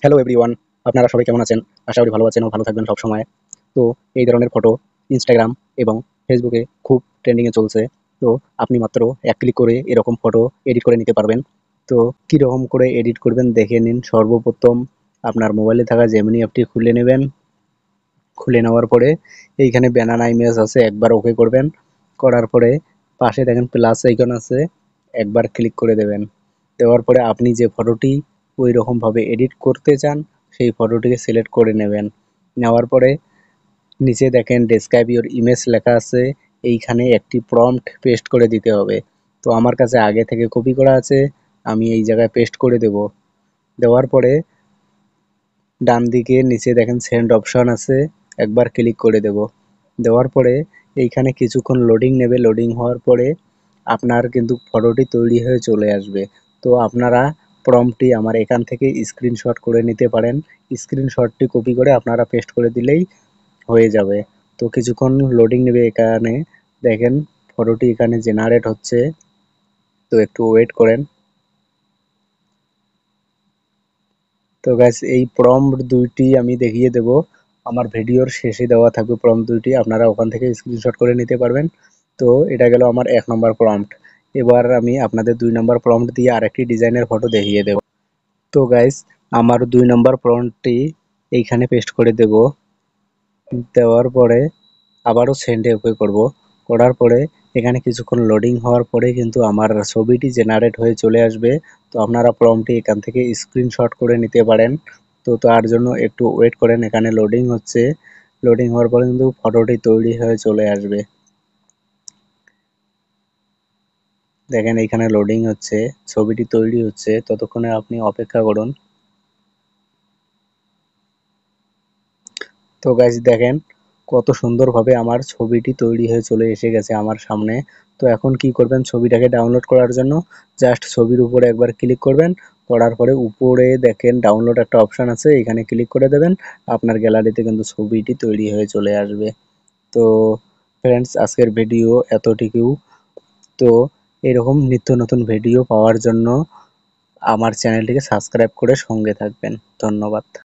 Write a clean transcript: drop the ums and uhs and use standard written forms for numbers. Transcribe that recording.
Hello everyone, আপনারা সবাই কেমন আছেন? আশা করি ভালো আছেন ও ভালো থাকবেন সবসময়। তো এই ধরনের ফটো ইনস্টাগ্রাম এবং ফেসবুকে খুব ট্রেন্ডিংয়ে চলছে। তো আপনি মাত্র এক ক্লিক করে এরকম ফটো এডিট করে নিতে পারবেন। তো কীরকম করে এডিট করবেন দেখে নিন। সর্বপ্রথম আপনার মোবাইলে থাকা জেমিনি অ্যাপটি খুলে নেবেন। খুলে নেওয়ার পরে এইখানে ব্যানানা ইমেজ আছে, একবার ওকে করবেন। করার পরে পাশে দেখেন প্লাস আইকন আছে, একবার ক্লিক করে দেবেন। দেওয়ার পরে আপনি যে ফটোটি ওই রকমভাবে এডিট করতে চান সেই ফটোটিকে সিলেক্ট করে নেবেন। নেওয়ার পরে নিচে দেখেন ডেসক্রাইব ইওর ইমেজ লেখা আছে, এইখানে একটি প্রম্পট পেস্ট করে দিতে হবে। তো আমার কাছে আগে থেকে কপি করা আছে, আমি এই জায়গায় পেস্ট করে দেব। দেওয়ার পরে ডান দিকে নিচে দেখেন সেন্ড অপশন আছে, একবার ক্লিক করে দেব। দেওয়ার পরে এইখানে কিছুক্ষণ লোডিং নেবে। লোডিং হওয়ার পরে আপনার কিন্তু ফটোটি তৈরি হয়ে চলে আসবে। তো আপনারা প্রম্পটটি আমার এখান থেকে স্ক্রিনশট করে নিতে পারেন। স্ক্রিনশটটি কপি করে আপনারা পেস্ট করে দিলেই হয়ে যাবে। তো কিছুক্ষণ লোডিং নেবে। এখানে দেখেন ফটোটি এখানে জেনারেট হচ্ছে, তো একটু ওয়েট করেন। তো গাইস এই প্রম্পট দুইটি আমি দেখিয়ে দেব, আমার ভিডিওর শেষে দেওয়া থাকবে প্রম্পট দুইটি, আপনারা ওখান থেকে স্ক্রিনশট করে নিতে পারবেন। তো এটা গেল আমার 1 নম্বর প্রম্পট। এবার আমি আপনাদের 2 নম্বর প্রম্পট দিয়ে আরেকটি ডিজাইনের ফটো দেখিয়ে দেব। তো গাইস আমার 2 নম্বর প্রম্পটটি এইখানে পেস্ট করে দেব। দেওয়ার পরে আবারও সেন্ডে ওকে করব। করার পরে এখানে কিছুক্ষণ লোডিং হওয়ার পরে কিন্তু আমার ছবিটি জেনারেট হয়ে চলে আসবে। তো আপনারা প্রম্পটটি এখান থেকে স্ক্রিনশট করে নিতে পারেন। তো তার জন্য একটু ওয়েট করেন, এখানে লোডিং হচ্ছে। লোডিং হওয়ার পরে কিন্তু ফটোটি তৈরি হয়ে চলে আসবে। দেখেন এইখানে লোডিং হচ্ছে, ছবিটি তৈরি হচ্ছে, ততক্ষণে আপনি অপেক্ষা করুন। তো গাইস দেখেন কত সুন্দরভাবে আমার ছবিটি তৈরি হয়ে চলে এসে গেছে আমার সামনে। তো এখন কি করবেন, ছবিটাকে ডাউনলোড করার জন্য জাস্ট ছবির উপরে একবার ক্লিক করবেন। করার পরে উপরে দেখেন ডাউনলোড একটা অপশান আছে, এখানে ক্লিক করে দেবেন। আপনার গ্যালারিতে কিন্তু ছবিটি তৈরি হয়ে চলে আসবে। তো ফ্রেন্ডস আজকের ভিডিও এতটুকু। তো এরকম নিত্য নতুন ভিডিও পাওয়ার জন্য আমার চ্যানেলটিকে সাবস্ক্রাইব করে সঙ্গে থাকবেন। ধন্যবাদ।